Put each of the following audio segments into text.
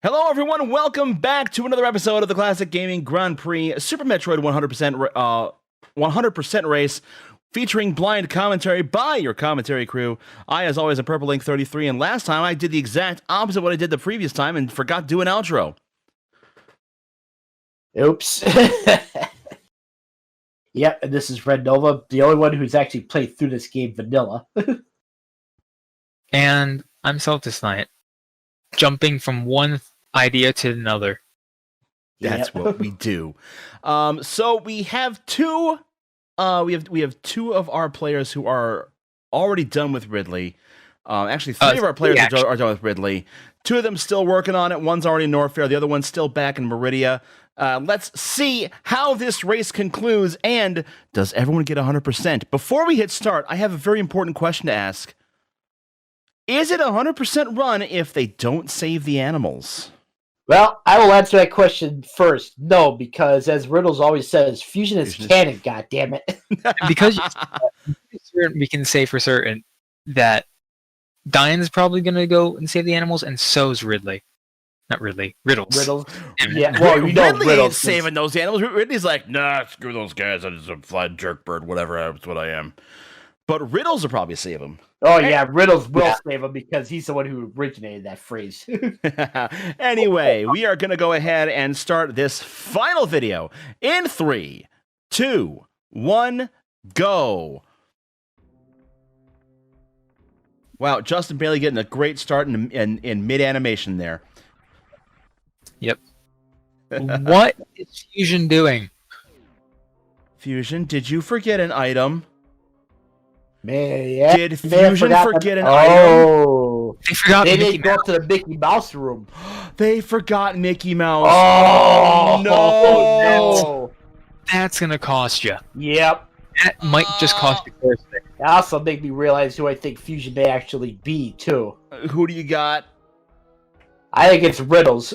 Hello, everyone. Welcome back to another episode of the Classic Gaming Grand Prix Super Metroid 100% race, featuring blind commentary by your commentary crew. I, as always, am Purple Link 33, and last time I did the exact opposite of what I did the previous time and forgot to do an outro. Oops. Yep, and this is Red Nova, the only one who's actually played through this game vanilla. And I'm SeltasKnight, jumping from one idea to another. That's what we do. So we have two. We have two of our players who are already done with Ridley. Actually, three of our players are done with Ridley. Two of them still working on it. One's already in Norfair. The other one's still back in Meridia. Let's see how this race concludes, and does everyone get 100%? Before we hit start, I have a very important question to ask. Is it a 100% run if they don't save the animals? Well, I will answer that question first. No, because as Riddles always says, fusion is canon, goddammit. Because we can say for certain that Dyne's probably going to go and save the animals, and so's Ridley. Not Ridley, Riddles. Riddles. Yeah, well, you know Ridley Riddles ain't saving those animals. Ridley's like, nah, screw those guys. I'm just a flying jerk bird, whatever. That's what I am. But Riddles will probably save him. Oh, yeah, Riddles will save him because he's the one who originated that phrase. Anyway, we are going to go ahead and start this final video in 3, 2, 1, go. Wow, Justin Bailey getting a great start in mid-animation there. Yep. What is Fusion doing? Fusion, did you forget an item? Man, yeah. Did Fusion forget an item? Oh. They forgot They Mickey didn't go Mouse. to the Mickey Mouse room. They forgot Mickey Mouse. Oh, no. That's going to cost you. Yep. That might just cost you first thing. It also made me realize who I think Fusion may actually be, too. Who do you got? I think it's Riddles.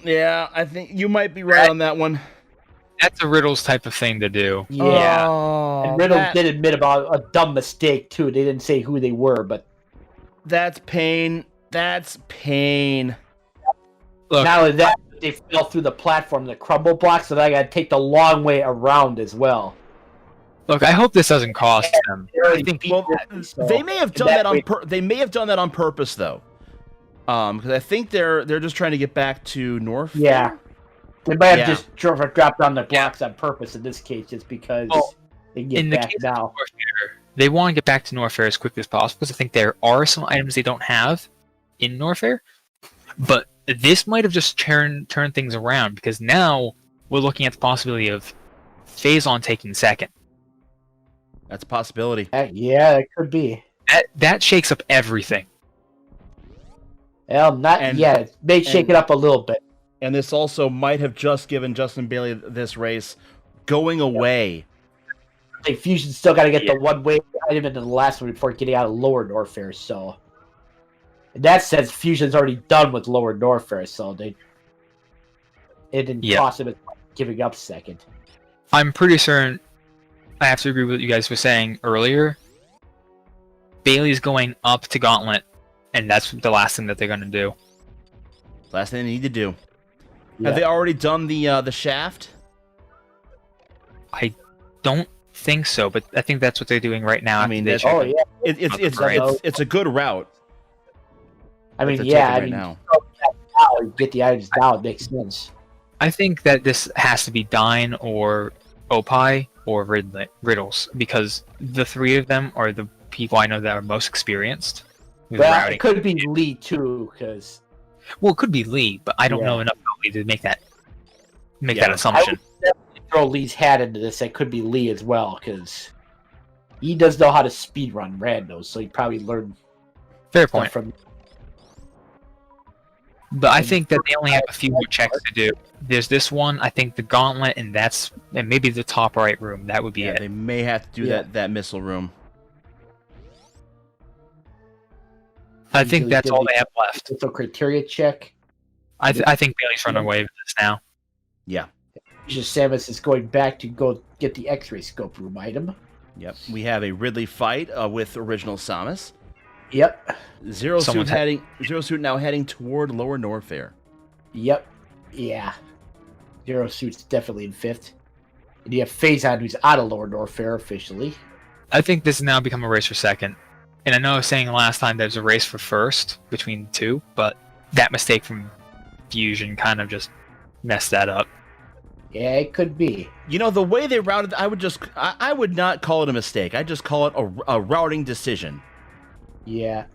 Yeah, I think you might be right on that one. That's a Riddles type of thing to do. Yeah. Oh, And Riddles did admit about a dumb mistake, too. They didn't say who they were, but... That's pain. That's pain. Look, Not only that, they fell through the platform, the crumble blocks, so I gotta take the long way around as well. look, I hope this doesn't cost them. I think They may have done that on they may have done that on purpose, though. Because I think they're just trying to get back to North. Yeah. They might have just dropped down the blocks on purpose in this case, just because they can get back now. They want to get back to Norfair as quickly as possible because I think there are some items they don't have in Norfair. But this might have just turned things around because now we're looking at the possibility of Phazon taking second. That's a possibility. Yeah, it could be. That shakes up everything. Well, not yet. It may shake it up a little bit. And this also might have just given Justin Bailey this race going away. I think Fusion's still got to get the one-way item into the last one before getting out of Lower Norfair, so... In that sense, Fusion's already done with Lower Norfair, so it didn't cost him giving up second. I'm pretty certain, I have to agree with what you guys were saying earlier, Bailey's going up to Gauntlet, and that's the last thing that they're going to do. Last thing they need to do. Yeah. Have they already done the shaft? I don't think so, but I think that's what they're doing right now. I mean, it's it's a good route. I mean, now. Get the items now, it makes sense. I think that this has to be Dyne or Opie or Riddles, because the three of them are the people I know that are most experienced. Well, it could be Lee, too, because... Well, it could be Lee, but I don't know enough about Lee to make that assumption. I would definitely throw Lee's hat into this. It could be Lee as well, because he does know how to speedrun randos, so he probably learned Fair point. from... But I think that they only have a few more checks to do. There's this one, I think the Gauntlet, and maybe the top right room. That would be it. They may have to do that missile room. I think that's all they have left. It's a criteria check. I think Bailey's running away with this now. Yeah. Samus is going back to go get the X-ray scope room item. Yep. We have a Ridley fight with original Samus. Yep. Zero Suit now heading toward Lower Norfair. Yep. Yeah. Zero Suit's definitely in 5th. And you have Phazon, who's out of Lower Norfair officially. I think this has now become a race for 2nd. And I know I was saying last time there's a race for 1st between the two, but that mistake from Fusion kind of just messed that up. Yeah, it could be. You know, the way they routed, I would not call it a mistake. I'd just call it a routing decision. Yeah.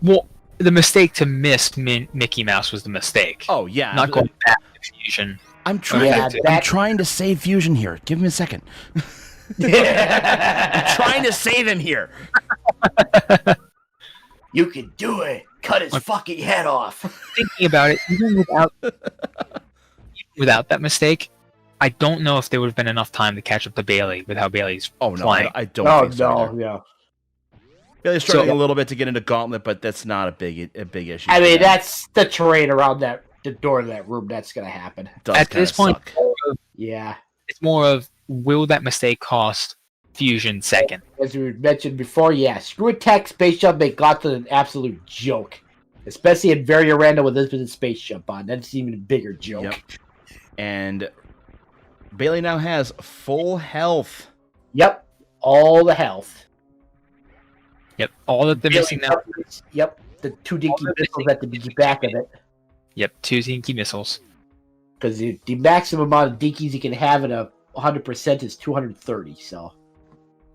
Well, the mistake to miss Mickey Mouse was the mistake. Oh, yeah. Not going back to Fusion. I'm trying to save Fusion here. Give me a second. I'm trying to save him here. You can do it. Cut his fucking head off. Thinking about it, even without that mistake, I don't know if there would have been enough time to catch up to Bailey with how Bailey's flying. I don't think so. No. Bailey's struggling a little bit to get into Gauntlet, but that's not a big issue. I mean, that's the terrain around the door of that room. That's going to happen. At this point, it's more of will that mistake cost Fusion 2nd? As we mentioned before, Screw Attack Space Jump make Gauntlet an absolute joke. Especially in Varia Random with Infinite Space Jump on. That's even a bigger joke. Yep. And Bailey now has full health. Yep. All the health. Yep. All that they're missing now. Yep. The 2 dinky missiles at the back of it. Yep. 2 dinky missiles. Because the maximum amount of dinkies you can have in a 100% is 230. So.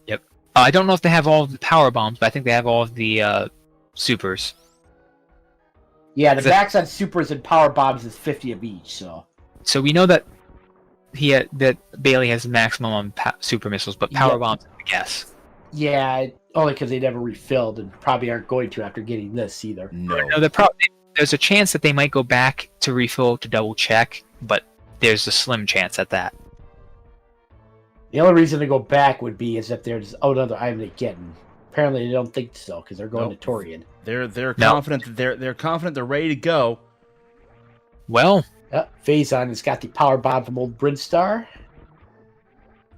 Yep. I don't know if they have all of the power bombs, but I think they have all of the supers. Yeah, the max on supers and power bombs is 50 of each. So we know that that Bailey has the maximum on super missiles, but power bombs, I guess. Yeah, only because they never refilled and probably aren't going to after getting this either. No, there's a chance that they might go back to refill to double check, but there's a slim chance at that. The only reason to go back would be as if there's another item they're getting. Apparently, they don't think so because they're going to Torian. They're confident. They're confident. They're ready to go. Well, Phazon has got the power bomb from Old Brinstar.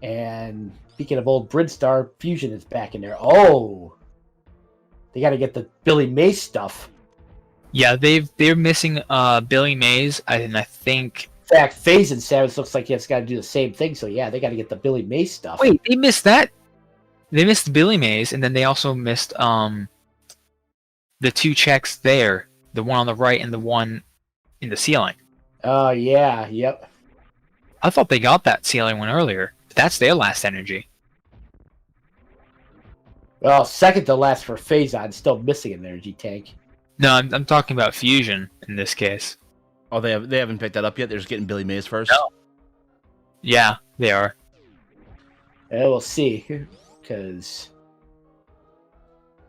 And speaking of Old Brinstar, Fusion is back in there. Oh, they got to get the Billy Mays stuff. Yeah, they're missing Billy Mays, and I think. In fact, Phazon Samus looks like it's got to do the same thing. So yeah, they got to get the Billy Mays stuff. Wait, they missed that. They missed Billy Mays, and then they also missed the 2 checks there, the one on the right and the one in the ceiling. Oh, yeah, yep. I thought they got that ceiling one earlier. That's their last energy. Well, second to last for Phazon, still missing an energy tank. No, I'm talking about Fusion in this case. Oh, they haven't picked that up yet? They're just getting Billy Mays first? No. Yeah, they are. Yeah, we'll see. Because...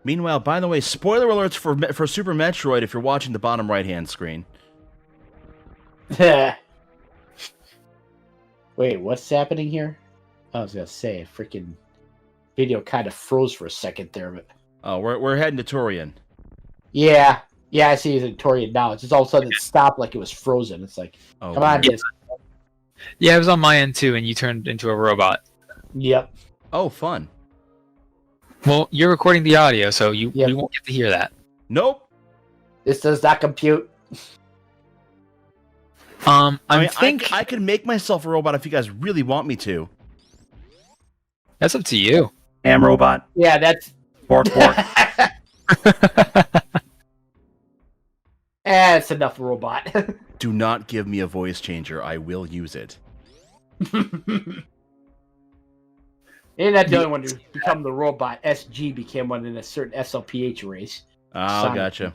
Meanwhile, by the way, spoiler alerts for Super Metroid if you're watching the bottom right-hand screen. Wait, what's happening here? I was going to say, freaking video kind of froze for a second there, but... Oh, we're heading to Torian. Yeah, I see it's in Torian now. It's just all of a sudden it stopped like it was frozen. It's like, come on, Yeah, it was on my end too, and you turned into a robot. Yep. Oh, fun. Well, you're recording the audio, so you won't get to hear that. Nope. This does not compute. I can make myself a robot if you guys really want me to. That's up to you. Am robot. Yeah, that's... Bork. It's enough robot. Do not give me a voice changer. I will use it. And that's the only one to become the robot. SG became one in a certain SLPH race. Oh, gotcha.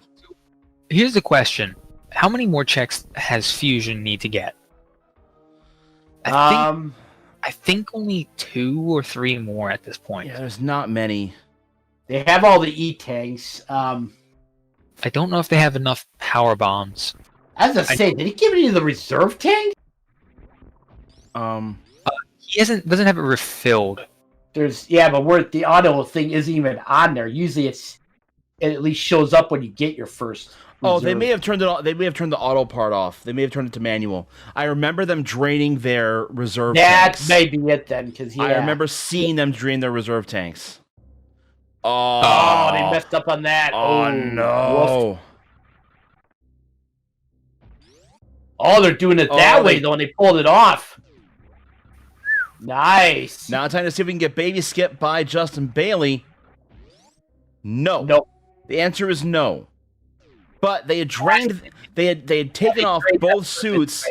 Here's the question. How many more checks has Fusion need to get? I think only 2 or 3 more at this point. Yeah, there's not many. They have all the E-tanks. I don't know if they have enough power bombs. As I say, did he give you the reserve tank? He doesn't have it refilled. But where the auto thing isn't even on there. Usually it at least shows up when you get your first. Oh, they may have turned it off. They may have turned the auto part off. They may have turned it to manual. I remember them draining their reserve tanks. That may be it then, because I remember seeing them drain their reserve tanks. Oh, they messed up on that. Oh no. Oh, they're doing it that way, though, and they pulled it off. Nice. Now time to see if we can get Baby Skip by Justin Bailey. No. Nope. The answer is no. But they had drained. They had taken off both suits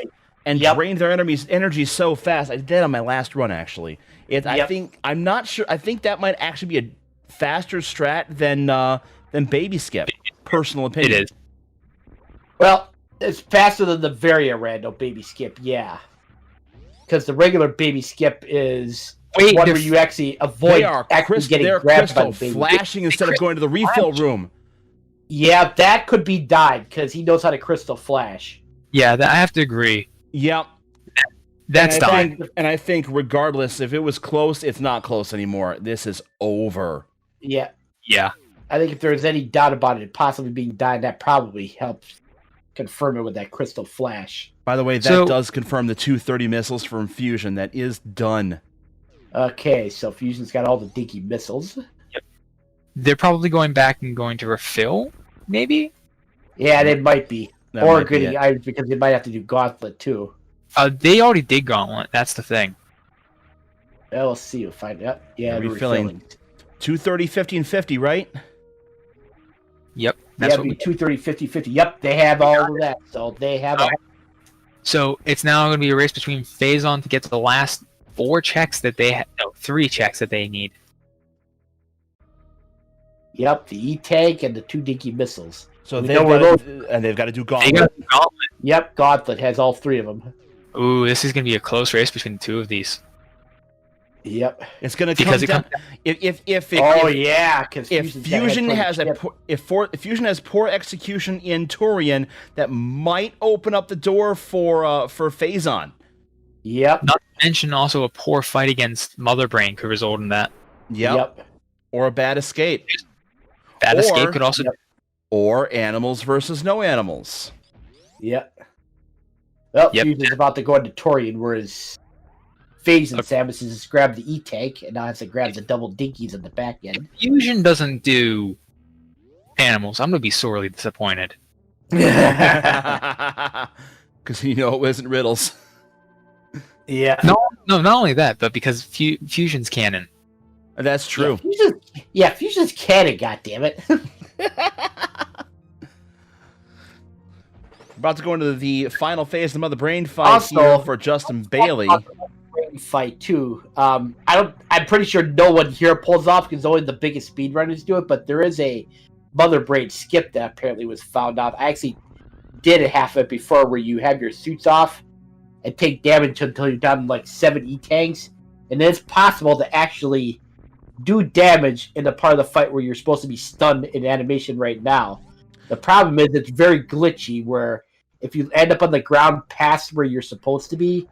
and drained their energy so fast. I did that on my last run, actually. I'm not sure. I think that might actually be a faster strat than Baby Skip. Personal opinion. It is. Well, it's faster than the Varia rando Baby Skip, yeah. Because the regular Baby Skip is one where you actually avoid getting grabbed by the baby. Flashing instead of going to the refill room. Yeah, that could be Dyne, because he knows how to crystal flash. Yeah, I have to agree. Yep. That's Dyne. And I think regardless, if it was close, it's not close anymore. This is over. Yeah. Yeah. I think if there's any doubt about it possibly being Dyne, that probably helps confirm it with that crystal flash. By the way, that does confirm the 230 missiles from Fusion. That is done. Okay, so Fusion's got all the dinky missiles. Yep. They're probably going back and going to refill, maybe? Yeah, they might be. Or getting items, because they might have to do Gauntlet, too. They already did Gauntlet. That's the thing. Well, we'll see. We'll find out. Yeah, refilling. 230, 50, and 50, right? Yep. That's what 230, 50, 50. Yep, they have all of that. So they have all. So it's now going to be a race between Phazon to get to the last 4 checks that they have. No, 3 checks that they need. Yep, the E-Tank and the 2 dinky missiles. So they've got to do Gauntlet. Yep, Gauntlet has all 3 of them. Ooh, this is going to be a close race between the 2 of these. Yep, it's going to come down. If Fusion has poor execution in Torian, that might open up the door for Phazon. Yep. Not to mention also a poor fight against Mother Brain could result in that. Yep. Or a bad escape. Escape could also. Or animals versus no animals. Yep. Well, Fusion's about to go into Torian, whereas Phazon Samus has grabbed the E-Tank, and now has to grab the double dinkies at the back end. Fusion doesn't do animals. I'm going to be sorely disappointed. Because you know it wasn't Riddles. Yeah. No, not only that, but because Fusion's canon. That's true. Fusion's canon, goddammit. About to go into the final phase of the Mother Brain fight here for Justin Bailey. Fight too. I'm pretty sure no one here pulls off because only the biggest speedrunners do it. But there is a Mother Brain skip that apparently was found out. I actually did a half of it before, where you have your suits off and take damage until you're down to like 7 E-Tanks, and then it's possible to actually do damage in the part of the fight where you're supposed to be stunned in animation right now. The problem is it's very glitchy, where if you end up on the ground past where you're supposed to be,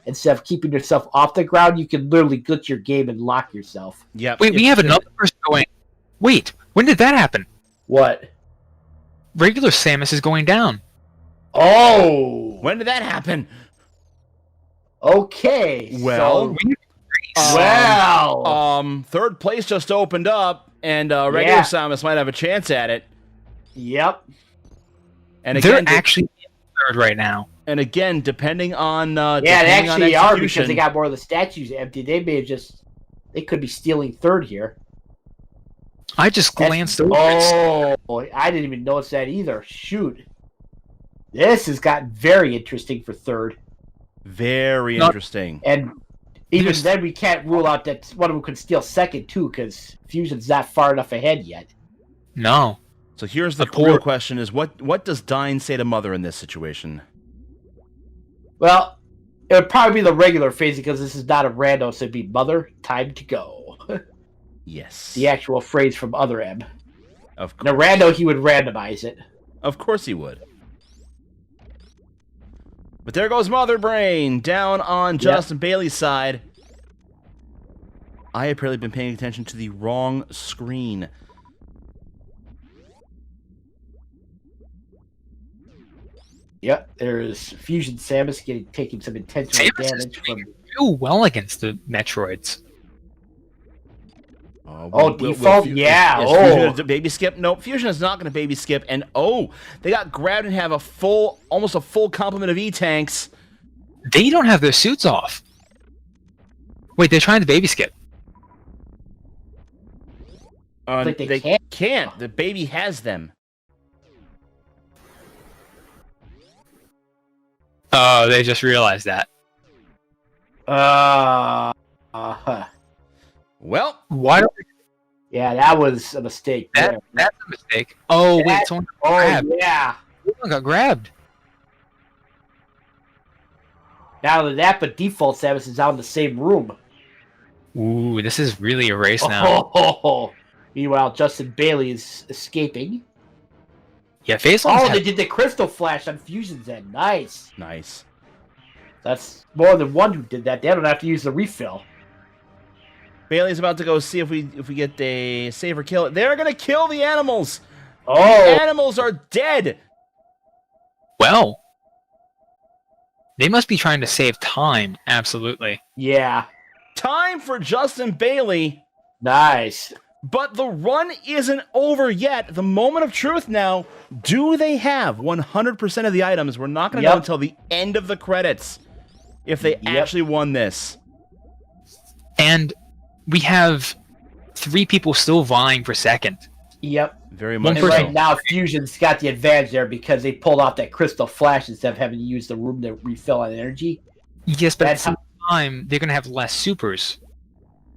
instead of keeping yourself off the ground, you can literally glitch your game and lock yourself. Yeah. Wait, we have another person going. Wait, when did that happen? What? Regular Samus is going down. Oh! When did that happen? Okay. Well, third place just opened up, and regular Samus might have a chance at it. Yep. And again, they're actually third right now. And again, depending on they actually are, because they got more of the statues empty. They could be stealing third here. I just glanced over. Oh, I didn't even notice that either. Shoot, this has gotten very interesting for third. Very interesting. And even then, we can't rule out that one of them could steal second too, because Fusion's not far enough ahead yet. No. So here's the real question: is what does Dyne say to Mother in this situation? Well, it would probably be the regular phase, because this is not a rando, so it'd be Mother, time to go. Yes. The actual phrase from Other M. Of course. In a rando, he would randomize it. Of course he would. But there goes Mother Brain down on Justin Bailey's side. I have apparently been paying attention to the wrong screen. Yep, there's Fusion Samus taking some intentional damage from. Do well against the Metroids. Default? Yeah. Fusion gonna baby skip? Nope, Fusion is not going to baby skip. And they got grabbed and have almost a full complement of E-tanks. They don't have their suits off. Wait, they're trying to baby skip. They can't. The baby has them. Oh, they just realized that. Well, why? Yeah, that was a mistake. That's a mistake. Oh, wait, someone got grabbed. Yeah. Someone got grabbed. Not only that, but default Samus is out in the same room. Ooh, this is really a race now. Meanwhile, Justin Bailey is escaping. Yeah, Phase they did the Crystal Flash on Fusion's end. Nice. That's more than one who did that. They don't have to use the refill. Bailey's about to go see if we get a save or kill. They're gonna kill the animals. Oh, the animals are dead. Well, they must be trying to save time. Absolutely. Yeah. Time for Justin Bailey. Nice. But the run isn't over yet. The moment of truth now. Do they have 100% of the items? We're not going to know until the end of the credits if they actually won this. And we have 3 people still vying for second. Yep. Very much. And right now, Fusion's got the advantage there because they pulled off that Crystal Flash instead of having to use the room to refill on energy. Yes, but at the same time, they're going to have less supers.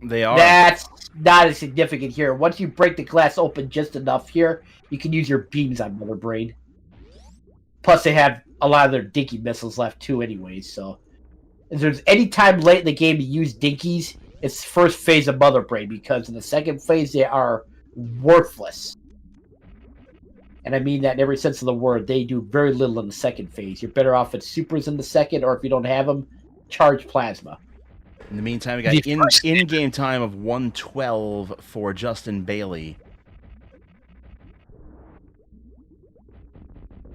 They are. That's not as significant here. Once you break the glass open just enough here, you can use your beams on Mother Brain. Plus, they have a lot of their dinky missiles left too anyways, so... If there's any time late in the game to use dinkies, it's first phase of Mother Brain, because in the second phase, they are worthless. And I mean that in every sense of the word. They do very little in the second phase. You're better off with supers in the second, or if you don't have them, charge plasma. In the meantime, we got in-game time of 112 for Justin Bailey.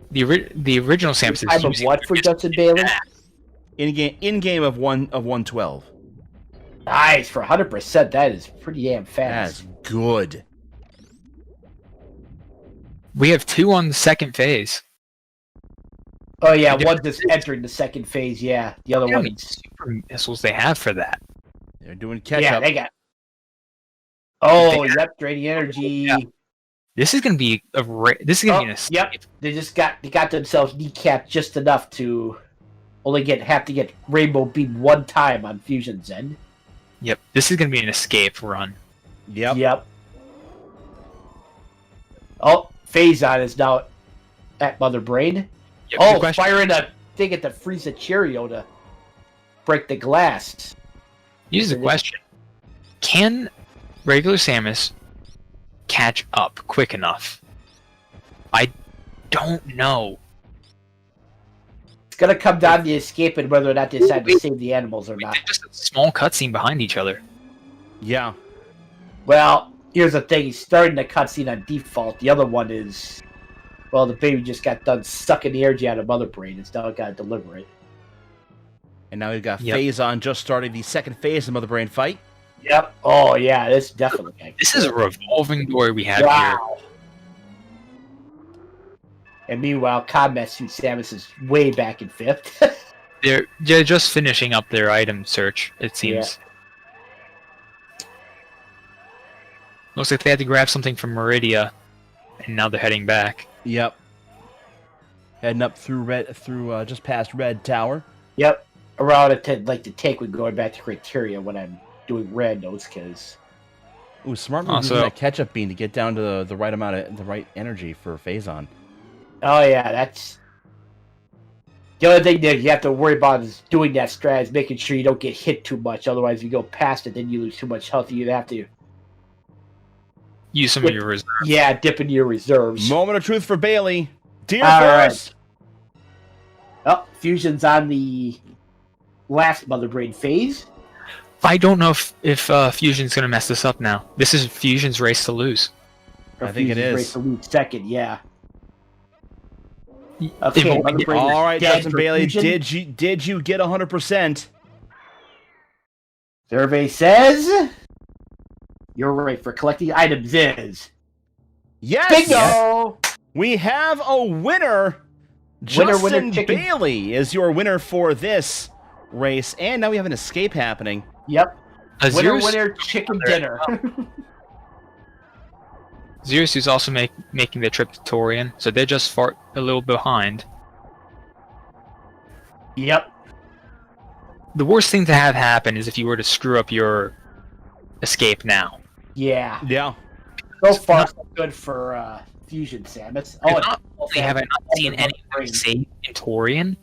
The original Samus is time of what for Justin Bailey? In-game of 112. Nice, for 100%. That is pretty damn fast. That's good. We have 2 on the second phase. Oh yeah, one just entering the second phase. Yeah, the other one. Super missiles they have for that. They're doing catch Yeah, up. they got. Oh, yep, draining energy. Yeah. This is gonna be this is gonna be an escape. Yep, they got themselves kneecapped just enough to only have to get Rainbow Beam one time on Fusion's end. Yep, this is gonna be an escape run. Yep. Oh, Phazon is now at Mother Brain. Yep, firing a thing at the Frieza Cheerio to break the glass. Here's the question. Can regular Samus catch up quick enough? I don't know. It's going to come down to escape and whether or not they decide to save the animals or not. Just a small cutscene behind each other. Yeah. Well, here's the thing. He's starting the cutscene on default. The other one is... Well, the baby just got done sucking the energy out of Mother Brain. It's now got to deliver it. And now we've got Phazon just starting the second phase of the Mother Brain fight. Yep. Oh, yeah. This definitely... This is a revolving door we have here. And meanwhile, Combat Suit Samus is way back in 5th. They're just finishing up their item search, it seems. Yeah. Looks like they had to grab something from Meridia, and now they're heading back. Yep. Heading up through just past Red Tower. Yep. Around the tank when going back to criteria when I'm doing randos, because... Ooh, smart move using that catch-up beam to get down to the right amount of the right energy for Phazon. Oh yeah, that's... The only thing that you have to worry about is doing that strat, is making sure you don't get hit too much. Otherwise, if you go past it, then you lose too much health. You'd have to... Use some of your reserves. Yeah, dip into your reserves. Moment of truth for Bailey. Deer first! Right. Oh, Fusion's on the last Mother Brain phase. I don't know if Fusion's going to mess this up now. This is Fusion's race to lose. Or I think it is. Race to lose second, yeah. Okay, all right, Justin Bailey, did you get 100%? Survey says You're right. For collecting items is Yes. bingo. We have a winner. Justin Bailey is your winner for this race, and now we have an escape happening. Yep. Zero Winner, chicken dinner. Zeus also making their trip to Torian, so they're just a little behind. Yep. The worst thing to have happen is if you were to screw up your escape now. Yeah. Yeah. So far, so good for Fusion Samus. Oh, not only have I not seen any save in Torian,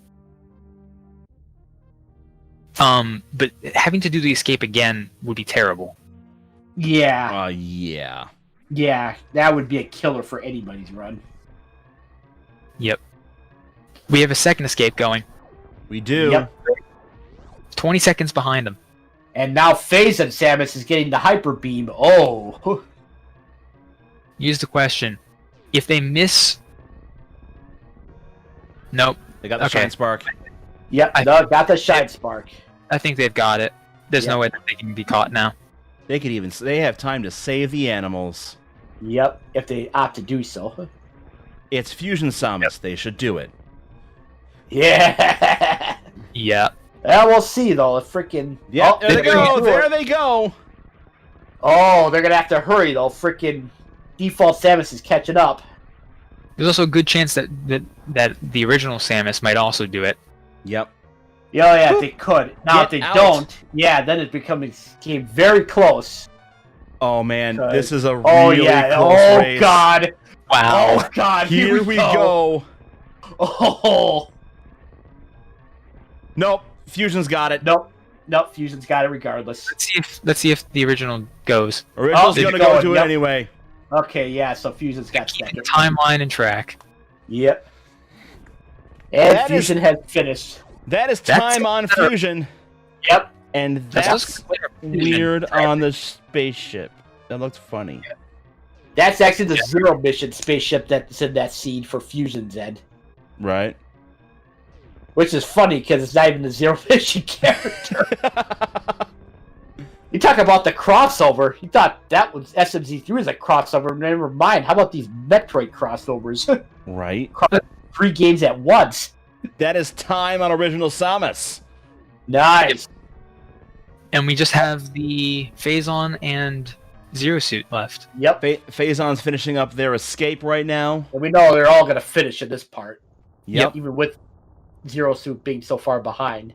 but having to do the escape again would be terrible. Yeah. Yeah. Yeah, that would be a killer for anybody's run. Yep. We have a second escape going. We do. Yep. 20 seconds behind them. And now Phase and Samus is getting the Hyper Beam. Oh. Here's the question. If they miss... Nope. They got the Shine Spark. Yep, got the Shine Spark. I think they've got it. There's no way that they can be caught now. They have time to save the animals. Yep, if they opt to do so. It's Fusion Samus. They should do it. Yeah. Yeah. Well, we'll see though. The freaking. Yeah. There they go. There they go. Oh, they're gonna have to hurry though. Freaking default Samus is catching up. There's also a good chance that the original Samus might also do it. Yep. Yeah, they could. Now, if they don't, then it became very close. Oh man, this is a really close race. Oh god. Wow. Oh god. Here we go. Oh. Nope. Fusion's got it. Nope. Fusion's got it regardless. Let's see if the original goes. Original's gonna go do it anyway. Okay, yeah. So Fusion's got second. Timeline and track. Yep. And Fusion has finished. That is time on Fusion. Yep. And that's weird on the spaceship. That looks funny. That's actually the Zero Mission spaceship that's in that scene for Fusion's end. Right. Which is funny because it's not even the Zero Mission character. You talk about the crossover. You thought that was SMZ3 was a crossover. Never mind. How about these Metroid crossovers? Right. 3 games at once. That is time on original Samus. Nice. And we just have the Phazon and Zero Suit left. Yep. Phazon's finishing up their escape right now. And we know they're all going to finish in this part. Yep. Even with Zero Suit being so far behind.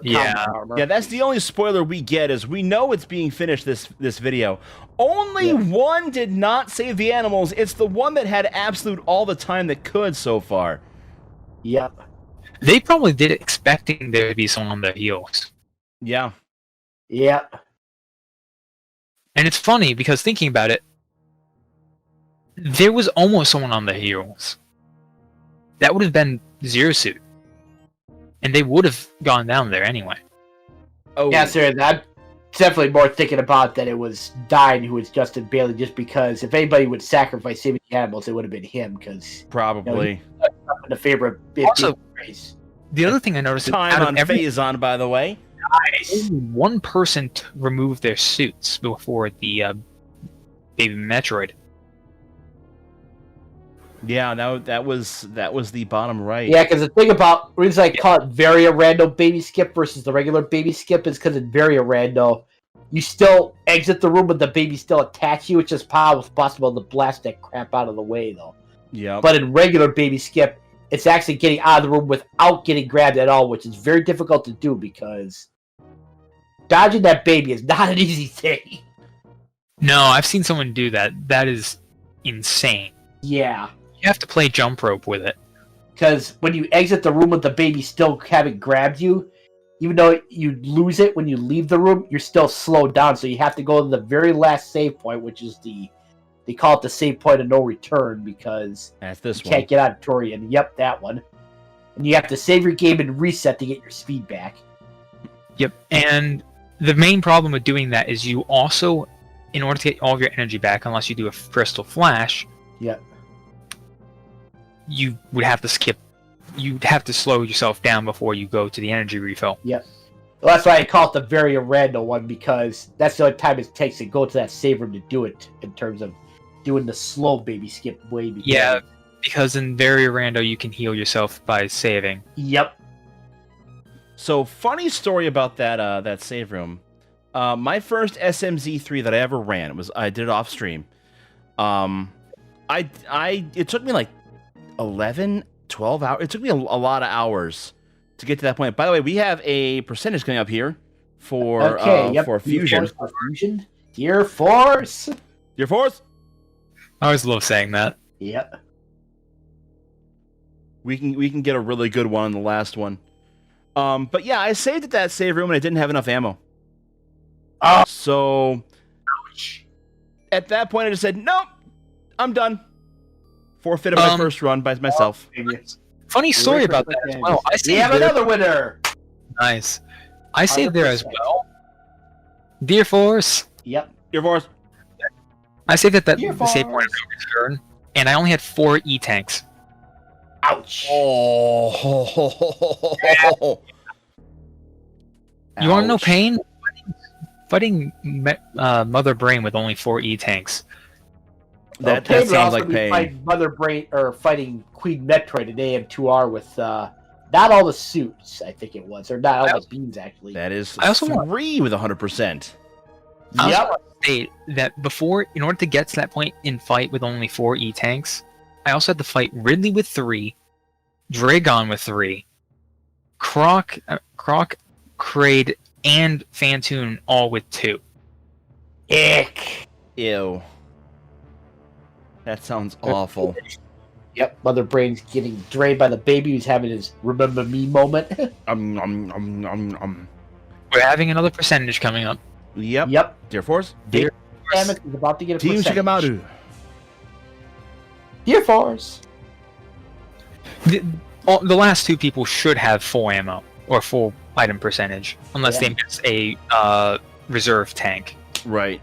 Yeah, that's the only spoiler we get is we know it's being finished this video. Only one did not save the animals. It's the one that had absolute all the time that could so far. Yep. They probably did it expecting there to be someone on their heels. Yeah. Yep. And it's funny because thinking about it, there was almost someone on their heels. That would have been Zero Suit. And they would have gone down there anyway. Oh yeah, sir. I'm definitely more thinking about that it was Dyne who was Justin Bailey, just because if anybody would sacrifice saving the animals, it would have been him. Because probably in the favor of also race. The other thing I noticed time on Phazon, by the way. Nice. Only one person removed their suits before the Baby Metroid. Yeah, no, that was the bottom right. Yeah, because the thing about the reason I call it Varia Rando Baby Skip versus the regular Baby Skip is because in Varia Rando, you still exit the room, but the baby still attached you, which is possible to blast that crap out of the way, though. Yeah. But in regular Baby Skip, it's actually getting out of the room without getting grabbed at all, which is very difficult to do because dodging that baby is not an easy thing. No, I've seen someone do that. That is insane. Yeah. You have to play jump rope with it. Because when you exit the room with the baby still having grabbed you, even though you lose it when you leave the room, you're still slowed down. So you have to go to the very last save point, which is they call it the save point of no return because that's this you can't get out of Torian. Yep, that one. And you have to save your game and reset to get your speed back. Yep, and the main problem with doing that is you also, in order to get all of your energy back, unless you do a crystal flash, yep, you would have to skip. You'd have to slow yourself down before you go to the energy refill. Yep. Well, that's why I call it the Varia random one, because that's the only time it takes to go to that save room to do it, in terms of doing the slow baby skip way before. Yeah, because in Varia Rando you can heal yourself by saving. Yep. So, funny story about that save room. My first SMZ3 that I ever ran I did it off stream. It took me like 11, 12 hours. It took me a lot of hours to get to that point. By the way, we have a percentage coming up here for Fusion. Dear Force. Dear Force. I always love saying that. Yep. We can get a really good one on the last one. But yeah, I saved at that save room and I didn't have enough ammo. Oh. So at that point I just said, nope, I'm done. Forfeited my first run by myself. Funny story about that as well. We have another winner. Nice. I saved there as well. Dear Force. Yep. Dear Force. I saved at that save point of no return, and I only had 4 E-tanks. Ouch. Oh. You want to know pain? Fighting Mother Brain with only 4 E-tanks. That sounds like pain. Fighting Mother Brain, or fighting Queen Metroid in AM2R with not all the suits, I think it was, or not all the beams actually. That is I also 3 with 100%. I also want to state that before, in order to get to that point in fight with only 4 E-tanks, I also had to fight Ridley with 3, Dragon with 3, Croc, Kraid, and Fantoon all with 2. Ick. Ew. That sounds awful. Yep, Mother Brain's getting drained by the baby who's having his remember me moment. We're having another percentage coming up. Yep. Dear Force. Dear Force is about to get a Team percentage. Shikamaru. Dear Force. The last 2 people should have full ammo or full item percentage, unless they miss a reserve tank. Right.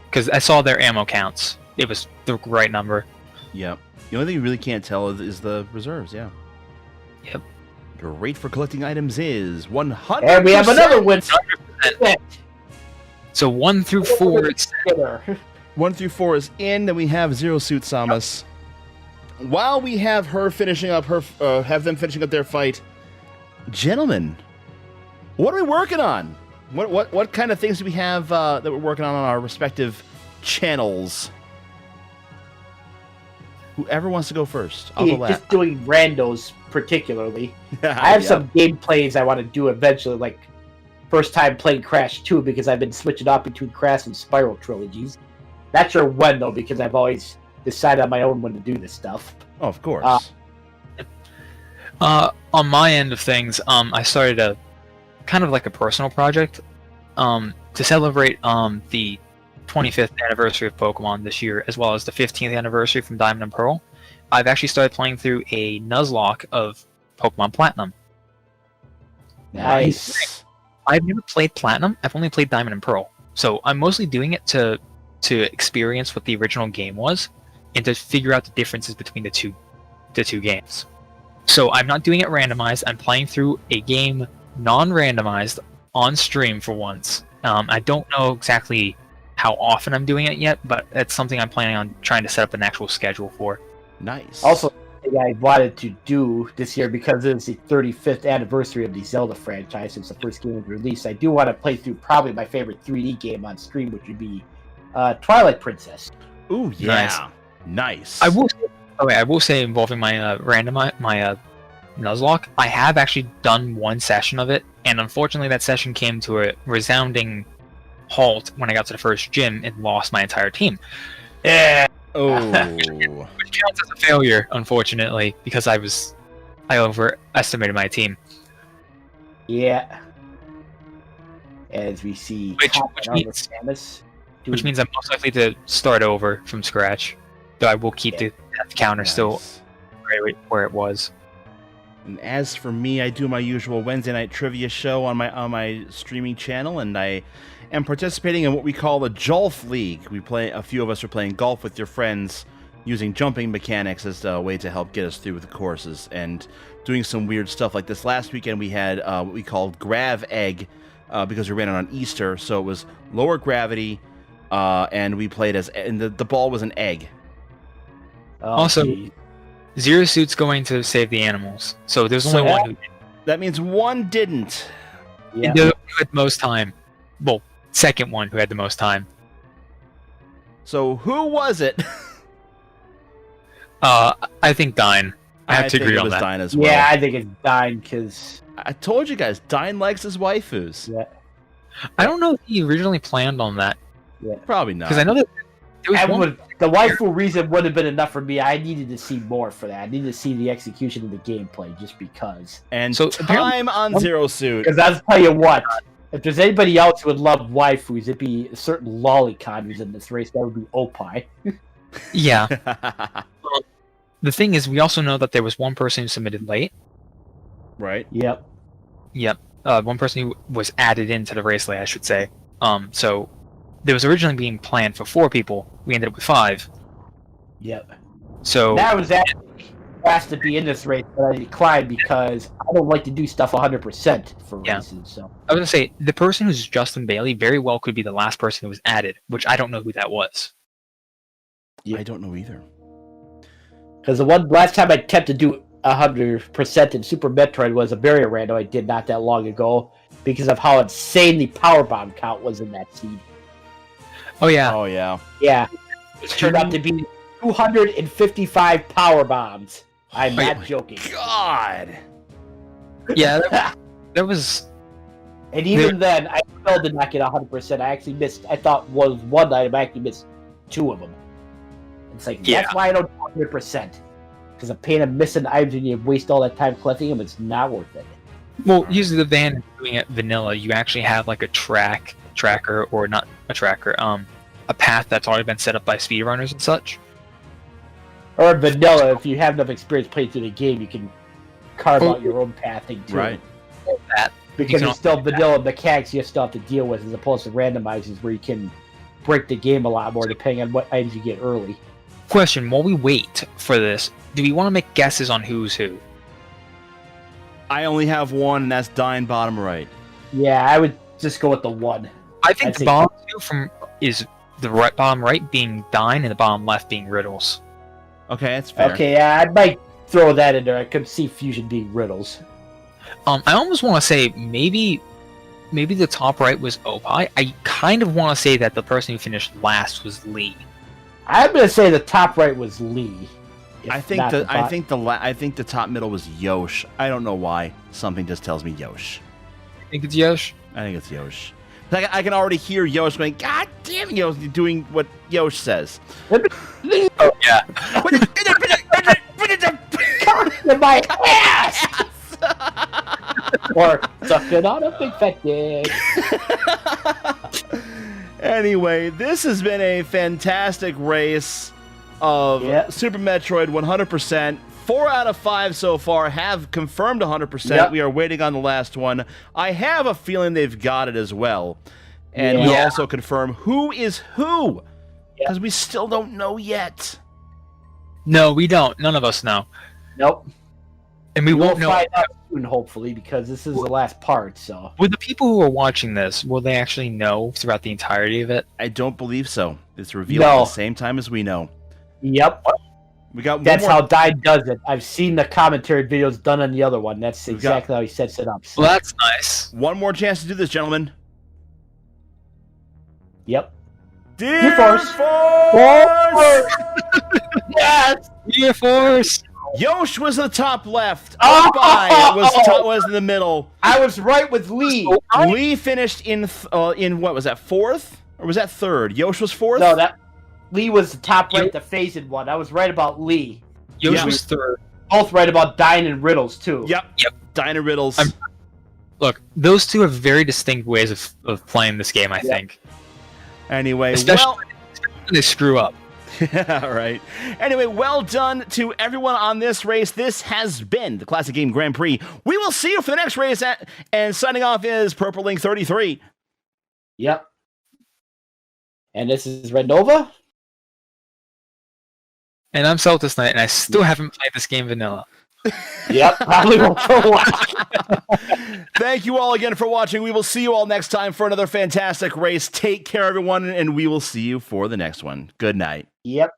Because I saw their ammo counts. It was the right number. Yep. The only thing you really can't tell is the reserves, yeah. Yep. Your rate for collecting items is 100%. And we have another win. 100%. So 1 through 4 is 1 through 4 is in, then we have Zero Suit Samus. While we have her finishing up have them finishing up their fight, gentlemen, what are we working on? What kind of things do we have that we're working on our respective channels? Whoever wants to go first, I'll go last. Just doing randos particularly. I have some gameplays I want to do eventually, like first time playing Crash 2, because I've been switching up between Crash and Spiral trilogies. Not sure when though, because I've always decided on my own when to do this stuff. Oh, of course. On my end of things, I started a kind of like a personal project to celebrate the 25th anniversary of Pokemon this year, as well as the 15th anniversary from Diamond and Pearl. I've actually started playing through a Nuzlocke of Pokemon Platinum. Nice. I've never played Platinum. I've only played Diamond and Pearl. So I'm mostly doing it to experience what the original game was and to figure out the differences between the two games. So I'm not doing it randomized. I'm playing through a game non-randomized on stream for once. I don't know exactly how often I'm doing it yet, but that's something I'm planning on trying to set up an actual schedule for. Nice. Also, I wanted to do this year, because it's the 35th anniversary of the Zelda franchise since the first game was released. I do want to play through probably my favorite 3D game on stream, which would be Twilight Princess. Ooh, yeah. Nice. I will say involving my Nuzlocke, I have actually done one session of it, and unfortunately that session came to a resounding halt when I got to the first gym and lost my entire team. Yeah. Oh. Which counts as a failure, unfortunately, because I overestimated my team. Yeah. As we see, Which means I'm most likely to start over from scratch. Though I will keep the death counter still right where it was. And as for me, I do my usual Wednesday night trivia show on my streaming channel, and I am participating in what we call a Jolf League. A few of us are playing golf with your friends using jumping mechanics as a way to help get us through the courses and doing some weird stuff. Like this last weekend, we had what we called Grav Egg because we ran it on Easter, so it was lower gravity, and we played and the ball was an egg. Also, Zero Suit's going to save the animals, so there's only one who didn't. That means one didn't. Yeah. Who had the most time. Well, second one who had the most time. So who was it? I think Dyne. I have to agree on that. Dyne as well. Yeah, I think it's Dyne because I told you guys, Dyne likes his waifus. Yeah. I don't know if he originally planned on that. Yeah. Probably not. Because I know that the waifu reason would have been enough for me. I needed to see more for that. I needed to see the execution of the gameplay just because. And so time on Zero Suit. Because I'll tell you what, if there's anybody else who would love waifus, it'd be a certain lolicon who's in this race. That would be Opie. Yeah. The thing is, we also know that there was one person who submitted late. Right. Yep. One person who was added into the race late, I should say. So there was originally being planned for 4 people. We ended up with 5. Yep. So that was actually asked to be in this race, but I declined because I don't like to do stuff 100% for races. So I was gonna say the person who's Justin Bailey very well could be the last person who was added, which I don't know who that was. Yeah. I don't know either. Because the last time I attempted to do 100% in Super Metroid was a Varia random I did not that long ago because of how insane the power bomb count was in that seed. Oh yeah. Oh yeah. Yeah. It turned out to be 255 power bombs. I'm not joking. God. Yeah, that was. And even then, I still did not get 100%. I actually missed. I thought was one item. I actually missed 2 of them. It's like that's why I don't do 100%. Because the pain of missing items and you waste all that time collecting them, it's not worth it. Well, usually the van doing it vanilla, you actually have like a tracker, or not a tracker, a path that's already been set up by speedrunners and such. Or vanilla, if you have enough experience playing through the game, you can carve out your own pathing too. Right. Because it's still vanilla mechanics you still have to deal with, as opposed to randomizers where you can break the game a lot more depending on what items you get early. Question, while we wait for this, do we want to make guesses on who's who? I only have one, and that's Dyne bottom right. Yeah, I would just go with the 1. I think the bottom 2 is the bottom right being Dyne and the bottom left being Riddles. Okay, that's fair. Okay, yeah, I might throw that in there. I could see Fusion being Riddles. I almost want to say maybe the top right was Opie. I kind of want to say that the person who finished last was Lee. I'm gonna say the top right was Lee. I think the top middle was Yosh. I don't know why. Something just tells me Yosh. You think it's Yosh? I think it's Yosh. I can already hear Yosh going, God damn, Yosh, doing what Yosh says. Oh, yeah. Come in my ass! Or suck it on a big fat dick. Anyway, this has been a fantastic race of Super Metroid 100%. 4 out of 5 so far have confirmed 100%. Yep. We are waiting on the last one. I have a feeling they've got it as well. And we'll also confirm who is who. Because we still don't know yet. No, we don't. None of us know. Nope. And we won't know find out soon, hopefully, because this is the last part. So, with the people who are watching this, will they actually know throughout the entirety of it? I don't believe so. It's revealed at the same time as we know. Yep. We got. That's how Dyne does it. I've seen the commentary videos done on the other one. That's exactly how he sets it up. So. Well, that's nice. One more chance to do this, gentlemen. Yep. Dear Force! Yes! Dear Force! Yosh was the top left. Was in the middle. I was right with Lee. Lee finished in what was that, 4th? Or was that 3rd? Yosh was 4th? No, Lee was the top right, the phased one. I was right about Lee. Yosh was 3rd. Both right about Dyne and Riddles, too. Yep. Dyne and Riddles. Look, those two have very distinct ways of playing this game, I think. Anyway, especially when they screw up. Yeah, right. Anyway, well done to everyone on this race. This has been the Classic Game Grand Prix. We will see you for the next race. And signing off is Purple Link 33. Yep. And this is Red Nova. And I'm SeltasKnight, and I still haven't played this game vanilla. Yep, probably won't for a while. Thank you all again for watching. We will see you all next time for another fantastic race. Take care, everyone, and we will see you for the next one. Good night. Yep.